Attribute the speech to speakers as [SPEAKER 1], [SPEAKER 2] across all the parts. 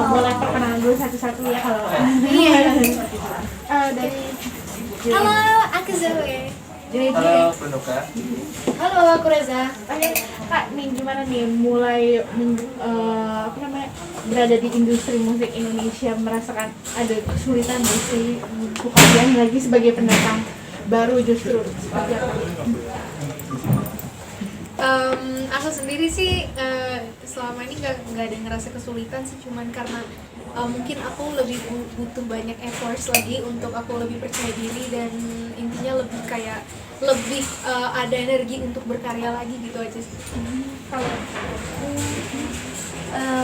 [SPEAKER 1] boleh perkenalan dulu satu-satu ya kalau
[SPEAKER 2] Iya.
[SPEAKER 1] dari
[SPEAKER 2] Halo, aku Zoe.
[SPEAKER 3] Halo, Penuka.
[SPEAKER 2] Halo, aku Reza.
[SPEAKER 1] Oke, Kak, nih gimana nih mulai berada di industri musik Indonesia, merasakan ada kesulitan nggak sih untuk kalian lagi sebagai pendatang baru justru seperti apa?
[SPEAKER 2] Aku sendiri sih selama ini nggak ada ngerasa kesulitan sih, cuman karena mungkin aku lebih butuh banyak efforts lagi untuk aku lebih percaya diri dan intinya lebih ada energi untuk berkarya lagi gitu aja sih.
[SPEAKER 1] Kalau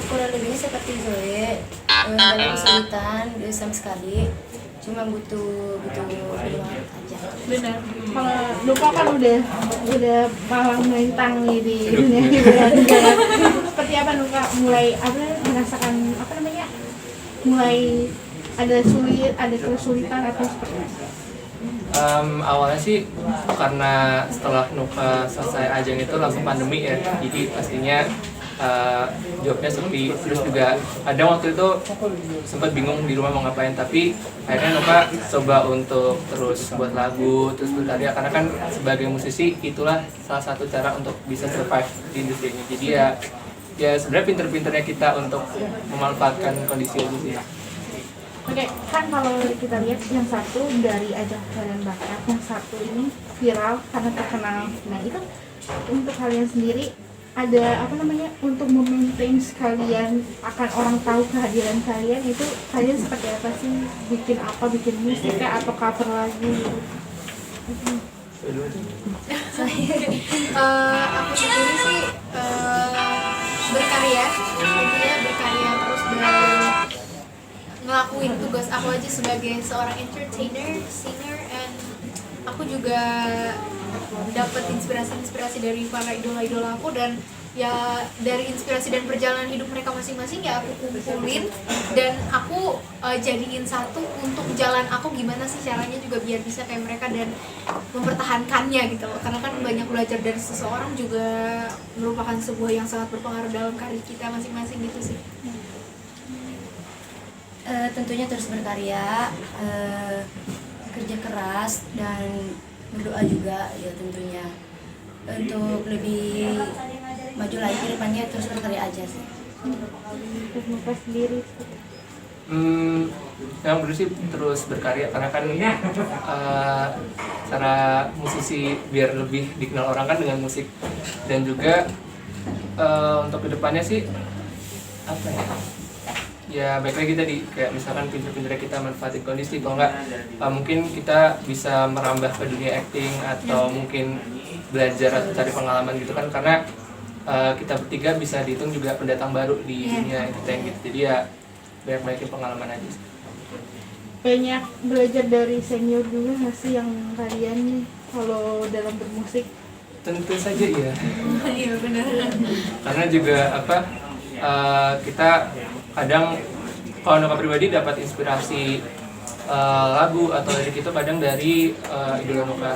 [SPEAKER 4] Kurang lebihnya seperti Zoe, nggak ada kesulitan sama sekali, cuma butuh semangat aja.
[SPEAKER 1] benar, kalau lupa kan udah malang melintang nih di dunia hiburan. Seperti apa Nuka mulai merasakan mulai ada kesulitan atau seperti apa?
[SPEAKER 3] Awalnya sih karena setelah Nuka selesai ajang itu langsung pandemi ya, jadi pastinya jobnya sepi. Terus juga ada waktu itu sempat bingung di rumah mau ngapain, tapi akhirnya Nuka coba untuk terus buat lagu, terus berkarya, karena kan sebagai musisi itulah salah satu cara untuk bisa survive di industri ini. Jadi ya sebenarnya pinter-pinternya kita untuk memanfaatkan kondisi itu sih.
[SPEAKER 1] Oke, kan kalau kita lihat yang satu dari ajang varian bakat, yang satu ini viral karena terkenal. Nah itu untuk kalian sendiri ada untuk memaintain sekalian akan orang tahu kehadiran kalian, itu kalian seperti apa sih, bikin musik kah, atau cover lagu gitu?
[SPEAKER 2] Aku sendiri sih berkarya, intinya berkarya terus dan ngelakuin tugas aku aja sebagai seorang entertainer, singer, and aku juga dapat inspirasi dari para idola aku, dan ya dari inspirasi dan perjalanan hidup mereka masing-masing ya aku kumpulin dan aku jadiin satu untuk jalan aku gimana sih caranya juga biar bisa kayak mereka dan mempertahankannya gitu loh, karena kan banyak belajar dari seseorang juga merupakan sebuah yang sangat berpengaruh dalam karir kita masing-masing gitu sih.
[SPEAKER 4] Tentunya terus berkarya, kerja keras dan berdoa juga ya tentunya untuk lebih maju lagi ke depannya, terus berkarya aja sih.
[SPEAKER 1] Untuk Nuka sendiri
[SPEAKER 3] Yang perlu sih terus berkarya, karena kan cara musisi biar lebih dikenal orang kan dengan musik, dan juga untuk kedepannya sih apa ya baik lagi tadi kayak misalkan pinter-pinternya kita manfaatin kondisi, kalau nggak mungkin kita bisa merambah ke dunia acting atau mungkin belajar atau cari pengalaman gitu kan, karena kita bertiga bisa dihitung juga pendatang baru di dunia entertain gitu, jadi ya banyak-banyakin pengalaman aja.
[SPEAKER 1] banyak belajar dari senior juga nggak sih yang kalian nih kalau dalam bermusik?
[SPEAKER 3] Tentu saja iya.
[SPEAKER 2] Iya benar.
[SPEAKER 3] Karena juga kita kadang kalau Nuka pribadi dapat inspirasi lagu atau lirik itu kadang dari idola Nuka.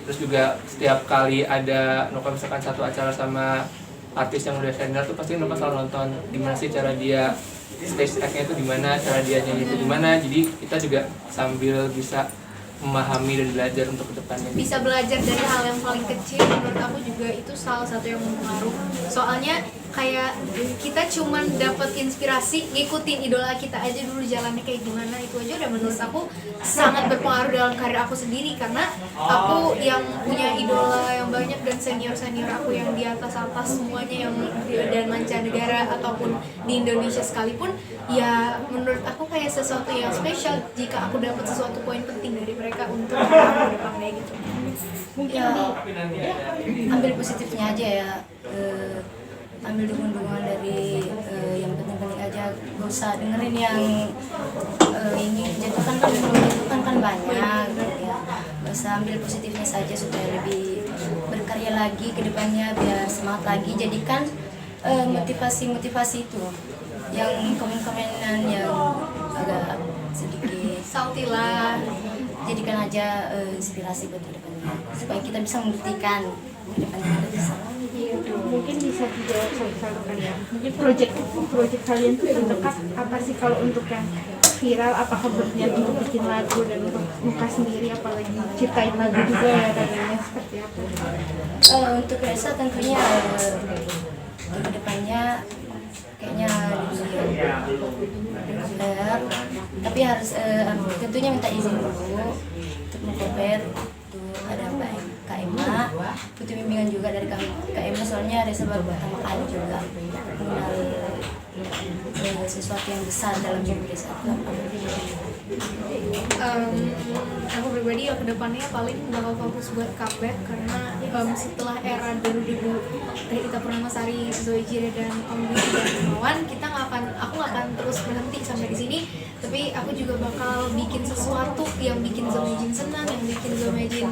[SPEAKER 3] Terus juga setiap kali ada Nuka misalkan satu acara sama artis yang udah senior tuh pasti Nuka selalu nonton gimana sih cara dia stage act-nya itu gimana, cara dia nyanyi itu gimana. Jadi kita juga sambil bisa memahami dan belajar untuk kedepannya.
[SPEAKER 2] Bisa belajar dari hal yang paling kecil, menurut aku juga itu salah satu yang mempengaruhi. Soalnya kayak kita cuman dapat inspirasi ngikutin idola kita aja dulu jalannya kayak gimana, itu aja udah menurut aku sangat berpengaruh dalam karir aku sendiri, karena aku yang punya idola yang banyak dan senior aku yang di atas semuanya yang dan mancanegara ataupun di Indonesia sekalipun, ya menurut aku kayak sesuatu yang spesial jika aku dapat sesuatu poin penting dari mereka untuk ke depannya gitu.
[SPEAKER 1] Mungkin
[SPEAKER 4] Ya, ambil positifnya aja ya, ambil dukungan dari yang penting-penting aja, gak usah dengerin yang ini jatuhkan kan banyak ya. Gak usah, ambil positifnya saja supaya lebih berkarya lagi ke depannya, biar semangat lagi. Jadikan motivasi itu yang komen-komenan yang agak sedikit
[SPEAKER 2] Salty lah.
[SPEAKER 4] jadikan aja inspirasi buat ke depannya, supaya kita bisa membuktikan ke depannya kita bisa.
[SPEAKER 2] Iya
[SPEAKER 1] Mungkin bisa juga satu kali ya. Mungkin project kalian tuh terdekat apa sih kalau untuk yang viral? Apakah berniat untuk bikin lagu dan untuk Nuka sendiri, apalagi ciptain lagu juga ya katanya, seperti apa?
[SPEAKER 4] Untuk Resa tentunya ke depannya kayaknya cover, tapi harus tentunya minta izin dulu untuk mengcover. Itu ada Kak Emma, butuh bimbingan juga dari Kak Emma, soalnya Resa baru pertama kali juga mengenal sesuatu yang besar dalam hidup Resa.
[SPEAKER 2] Aku pribadi ya kedepannya paling bakal fokus buat comeback karena setelah era 2000 dari kita Purnamasari, Zoe Jire dan Om Dwi dan kawan, aku nggak akan terus berhenti sampai di sini, tapi aku juga bakal bikin sesuatu yang bikin Zomejin senang, yang bikin Zomejin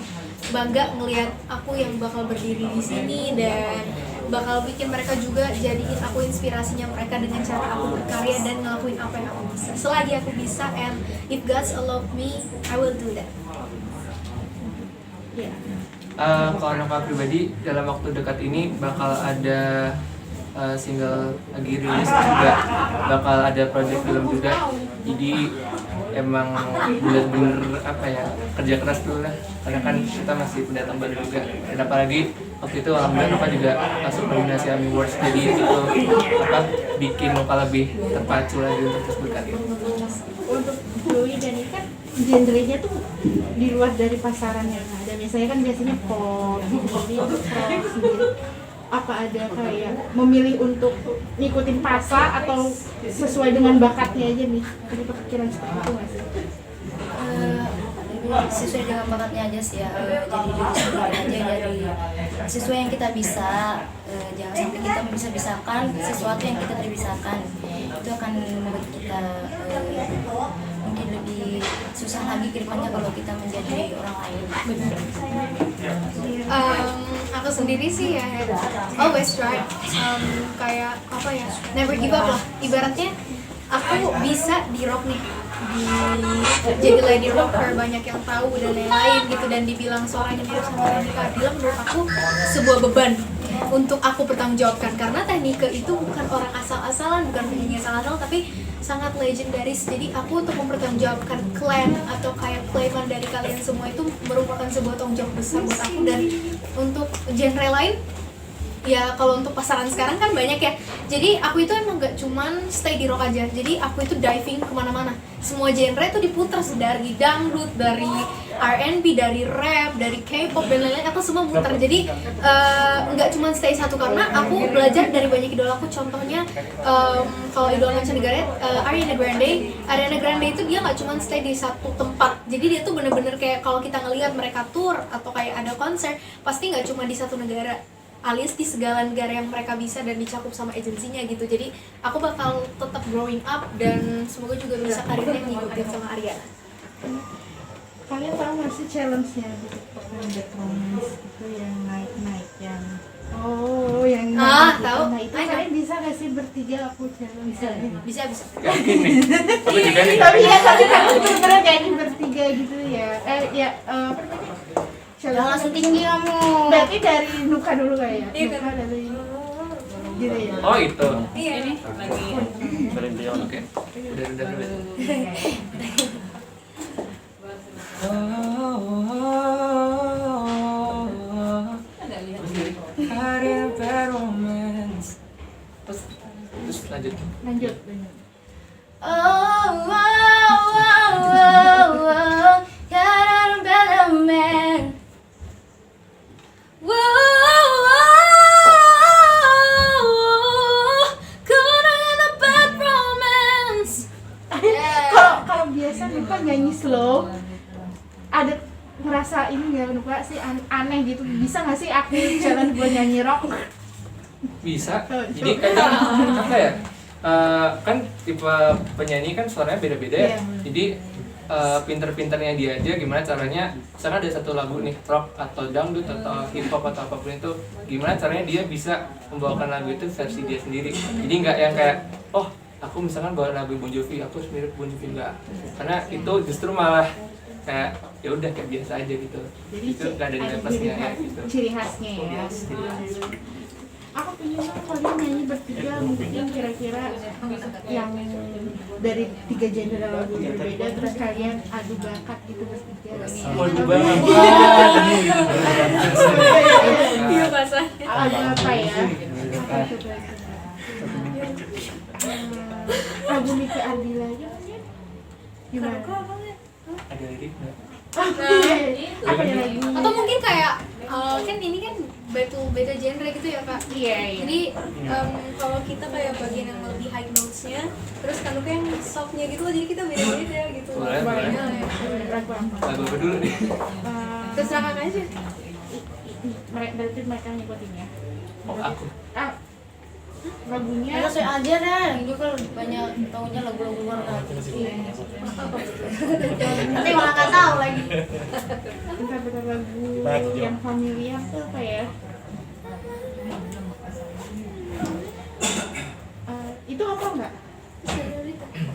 [SPEAKER 2] bangga ngelihat aku yang bakal berdiri di sini, dan bakal bikin mereka juga jadiin aku inspirasinya mereka dengan cara aku berkarya dan ngelakuin apa yang aku bisa. Selagi aku bisa, and if God's allow me, I will do that.
[SPEAKER 1] Ya.
[SPEAKER 3] Kalau Nuka pribadi dalam waktu dekat ini bakal ada single lagi rilis juga, bakal ada project film juga. Jadi emang bener-bener apa ya, kerja keras dulu lah, karena kan kita masih pendatang baru juga. Dan apalagi waktu itu alhamdulillah Nuka juga masuk nominasi AMI Awards, jadi itu apa bikin Nuka lebih terpacu lagi untuk terus berkarya.
[SPEAKER 1] Untuk Doi dan ini kan genrenya tuh di luar dari pasaran yang ada. Biasanya kan biasanya pop, jadi untuk rock sendiri. Apa ada kayak memilih untuk ngikutin pasar atau sesuai dengan bakatnya aja nih? Ada kepikiran seperti itu nggak sih?
[SPEAKER 4] Sesuai dengan bakatnya aja sih ya, jadi diri sendiri aja, dari sesuai yang kita bisa, jangan sampai kita bisa-bisakan sesuatu yang kita terbisakan, itu akan membuat kita mungkin lebih susah lagi ke depannya kalau kita menjadi orang lain.
[SPEAKER 2] Aku sendiri sih ya always try, kayak apa ya, never give up lah. Ibaratnya aku bisa di rock nih, jadi lady rocker, banyak yang tahu dan lain-lain gitu, dan dibilang suaranya mirip sama Teknika Ardila, menurut aku sebuah beban untuk aku pertanggungjawabkan, karena Teknika itu bukan orang asal-asalan, bukan penyanyi asal-asalan, tapi sangat legendaris. Jadi aku untuk mempertanggungjawabkan klaim atau kayak klaiman dari kalian semua itu merupakan sebuah tanggung jawab besar buat aku. Dan untuk genre lain, ya kalau untuk pasaran sekarang kan banyak ya, jadi aku itu emang gak cuman stay di rock aja, jadi aku itu diving kemana-mana, semua genre itu diputar, dari dangdut, dari R&B, dari rap, dari K-pop dan lain-lain, aku semua putar. Jadi nggak cuman stay satu, karena aku belajar dari banyak idola aku. Contohnya kalau idola mancanegara, Ariana Grande itu dia nggak cuman stay di satu tempat, jadi dia tuh bener-bener kayak kalau kita ngelihat mereka tour atau kayak ada konser, pasti nggak cuma di satu negara, alias di segala negara yang mereka bisa dan dicakup sama agensinya gitu. Jadi aku bakal tetap growing up dan semoga juga bisa karirnya ngikutin sama Ariana.
[SPEAKER 1] Kalian tahu nggak sih challenge-nya di TikTok yang Bad Romance itu yang naik-naik yang yang naik
[SPEAKER 2] tahu.
[SPEAKER 1] Nah itu kalian bisa nggak sih bertiga aku challenge?
[SPEAKER 2] Bisa.
[SPEAKER 3] Yakin nih? Aku juga nih.
[SPEAKER 1] Tapi ya tapi kamu beneran nyanyi bertiga gitu ya? Apa namanya?
[SPEAKER 4] Jangan langsung tinggi kamu.
[SPEAKER 1] Berarti dari Nuka dulu kayak
[SPEAKER 2] Iya,
[SPEAKER 1] Nuka dari gitu ya?
[SPEAKER 3] Oh itu.
[SPEAKER 2] Iya nih.
[SPEAKER 3] Oke. Udah. Terus lanjut.
[SPEAKER 1] Kalau biasa Nuka nyanyi slow, ada ngerasa ini nggak Nuka sih aneh gitu, bisa nggak sih aku challenge buat nyanyi rock?
[SPEAKER 3] Bisa. Jadi kadang apa ya? Kan tipe penyanyi kan suaranya beda-beda ya.
[SPEAKER 1] Iya.
[SPEAKER 3] Jadi pinter-pinternya dia aja gimana caranya, misalkan ada satu lagu nih rock atau dangdut atau hip hop atau apapun itu, gimana caranya dia bisa membawakan lagu itu versi dia sendiri. Jadi nggak yang kayak aku misalkan bawa lagu Bon Jovi, aku harus mirip Bon Jovi, enggak. Karena itu justru malah kayak ya udah kayak biasa aja gitu.
[SPEAKER 1] Jadi
[SPEAKER 3] itu nggak ada nilai plusnya ya gitu.
[SPEAKER 1] Ciri khasnya ya.
[SPEAKER 3] Yes, ciri khas.
[SPEAKER 1] aku pengen kalian nyanyi bertiga, mungkin kira-kira yang dari 3 genre lagu berbeda, terus kalian adu bakat gitu bertiga.
[SPEAKER 3] Waduh banget.
[SPEAKER 2] Iya bahasa.
[SPEAKER 1] Ada apa ya? Apa coba? Lagu Nike Ardila aja mungkin. Gimana?
[SPEAKER 3] Ada lirik nggak?
[SPEAKER 1] Apa ya lagu?
[SPEAKER 2] Atau mungkin kayak kan ini kan beda genre gitu ya kak.
[SPEAKER 1] Iya, iya.
[SPEAKER 2] Jadi kalau kita kayak bagian yang lebih high notes-nya, terus kan yang soft-nya gitu, jadi kita beda-beda gitu.
[SPEAKER 3] Boleh, boleh.
[SPEAKER 2] Ya, ya.
[SPEAKER 1] Lagu apa?
[SPEAKER 3] Lagu apa dulu nih?
[SPEAKER 2] Terserah kakak aja.
[SPEAKER 1] Berarti mereka ngikutin ya.
[SPEAKER 3] Oh, aku.
[SPEAKER 1] Lagunya
[SPEAKER 4] Mereka saya aja deh, yang juga banyak tahunya lagu-lagu luar negeri. Nanti malah nggak tahu lagi.
[SPEAKER 1] bentar lagu yang familiar tuh apa ya? Itu apa enggak?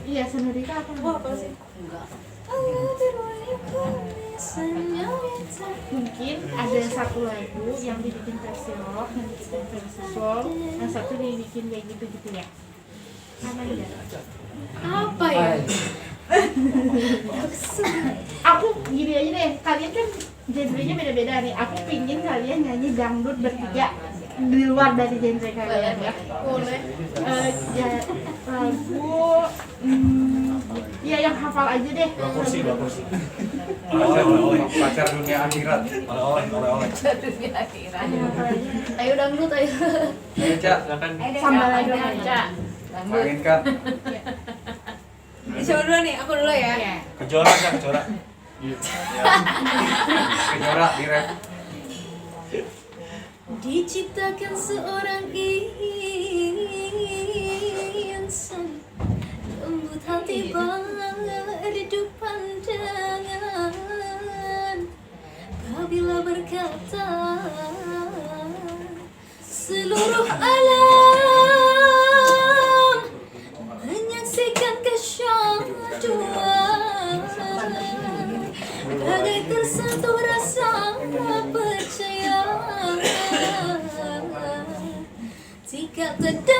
[SPEAKER 1] Iya, Senorita apa?
[SPEAKER 2] Oh, apa sih?
[SPEAKER 4] Enggak.
[SPEAKER 1] Mungkin ada satu lagu yang dibikin versi rock, yang dibikin versi soul, yang satu dibikin kayak gitu ya. Apa ya?
[SPEAKER 2] Apa ya?
[SPEAKER 1] Aku gini aja deh, kalian kan genrenya beda-beda nih. Aku pingin kalian nyanyi dangdut bertiga di luar dari genre kalian ya.
[SPEAKER 2] Boleh.
[SPEAKER 1] Ya, lagu ya yang hafal aja deh.
[SPEAKER 5] Dua kursi. Oleh-oleh pacar dunia akhirat. Oleh-oleh.
[SPEAKER 4] Ayo dangdut ayo.
[SPEAKER 5] Ayo Cak,
[SPEAKER 3] Silakan.
[SPEAKER 1] Sambal lagi aja.
[SPEAKER 5] mainkan.
[SPEAKER 2] Siapa dulu nih? Aku dulu ya.
[SPEAKER 1] Iya.
[SPEAKER 5] Kejora Cak, kejora. Kejora di rap.
[SPEAKER 4] Diciptakan seorang insan lembut hati berdu pandangan apabila berkata seluruh alam menyaksikan kesyahduan bagai tersentuh rasa percaya jika terdengarkan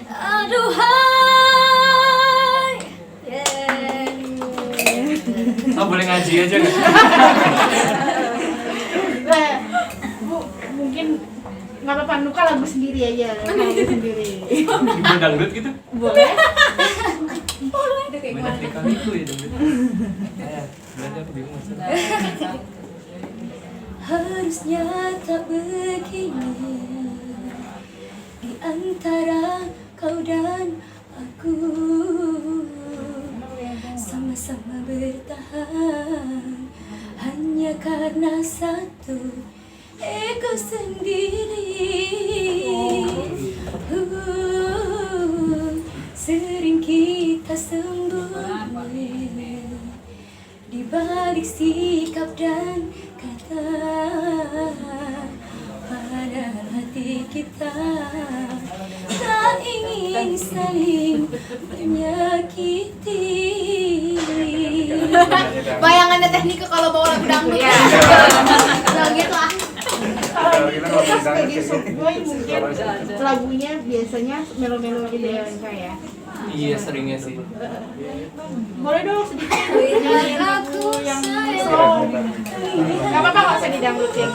[SPEAKER 4] aduhai.
[SPEAKER 3] Oh, boleh ngaji aja nggak?
[SPEAKER 1] Bu, mungkin nggak apa-apa, Nuka lagu sendiri aja, lagu sendiri.
[SPEAKER 3] Ibu dangdut gitu?
[SPEAKER 1] Boleh?
[SPEAKER 2] Itu kayak
[SPEAKER 3] Banyak
[SPEAKER 2] gimana?
[SPEAKER 3] dikali itu ya dangdut. Sebenarnya aku bingung maksudnya.
[SPEAKER 4] Harusnya tak begini di antara kau dan aku, sama-sama bertahan hanya karena satu ego sendiri. Sering kita sembunyi di balik sikap dan kata, padahal hati kita tak ingin saling menyakiti.
[SPEAKER 2] Bayangannya teknik kalau bawa lagu dangdut.
[SPEAKER 1] Iya.
[SPEAKER 2] Nah gitu ah.
[SPEAKER 1] Kalau kita sebagai softboy mungkin lagunya biasanya melo-melo gitu ya Nuka ya.
[SPEAKER 3] Iya, seringnya sih.
[SPEAKER 1] Boleh dong sedikit nyanyi lagu yang slow. Gak apa-apa nggak usah didangdutin.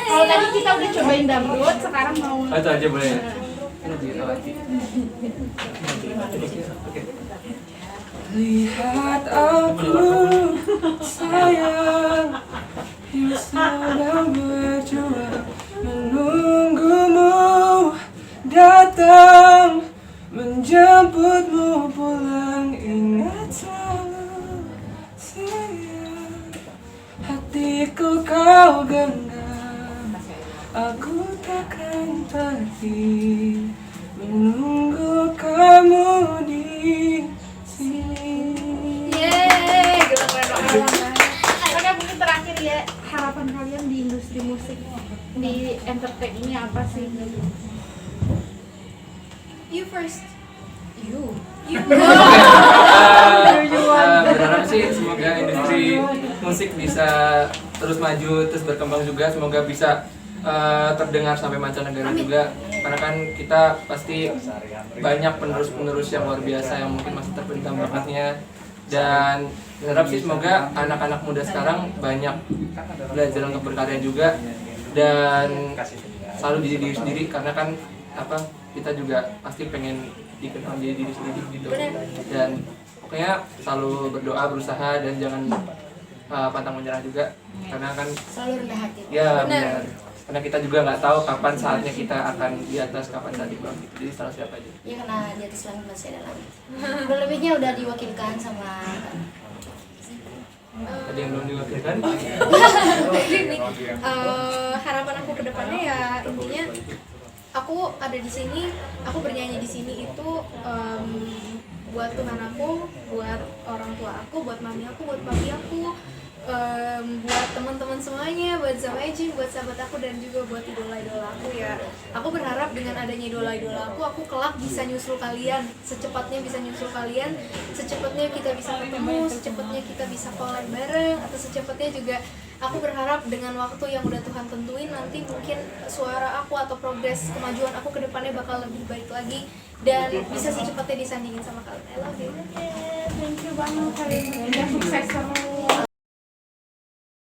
[SPEAKER 1] Kalau tadi kita udah cobain dangdut, sekarang mau
[SPEAKER 3] Oh, itu aja boleh ya? Ini lagi lewati. Oke. Lihat aku sayang, yang sedang berjuang menunggumu datang menjemputmu pulang. Ingat selalu sayang, hatiku kau genggam, aku takkan pergi menunggu kamu di sini.
[SPEAKER 2] Yeay, gila keren banget.
[SPEAKER 1] Oke, mungkin terakhir ya, harapan kalian di industri musik, di entertain ini apa sih?
[SPEAKER 2] You first.
[SPEAKER 4] You.
[SPEAKER 3] Berharap sih semoga industri musik bisa terus maju, terus berkembang juga, semoga bisa terdengar sampai mancanegara juga, karena kan kita pasti banyak penerus-penerus yang luar biasa yang mungkin masih terpendam bakatnya, dan berharap sih semoga anak-anak muda sekarang banyak belajar untuk berkarya juga dan selalu jadi diri sendiri, karena kan apa, kita juga pasti pengen dikenal jadi diri sendiri gitu. Dan pokoknya selalu berdoa, berusaha, dan jangan pantang menyerah juga, karena kan
[SPEAKER 4] Selalu rendah hati.
[SPEAKER 3] ya benar, karena kita juga nggak tahu kapan saatnya kita akan di atas, kapan saat di bawah gitu. Jadi selalu siap aja.
[SPEAKER 4] Ya karena di atas langit masih ada langit. Berlebihnya udah diwakilkan sama
[SPEAKER 3] Ada yang belum diwakilkan?
[SPEAKER 2] Jadi harapan aku ke depannya ya intinya aku ada di sini, aku bernyanyi di sini itu buat Tuhan aku, buat orang tua aku, buat mami aku, buat papi aku, buat teman-teman semuanya, buat Zama Ejin, buat sahabat aku, dan juga buat idola-idola aku ya. Aku berharap dengan adanya idola-idola aku kelak bisa nyusul kalian, secepatnya bisa nyusul kalian, secepatnya kita bisa ketemu, secepatnya kita bisa collab bareng, atau secepatnya juga aku berharap dengan waktu yang udah Tuhan tentuin nanti mungkin suara aku atau progres kemajuan aku ke depannya bakal lebih baik lagi dan bisa secepatnya disandingin sama kalian. I love you.
[SPEAKER 1] Thank you banget kalian, sukses terus.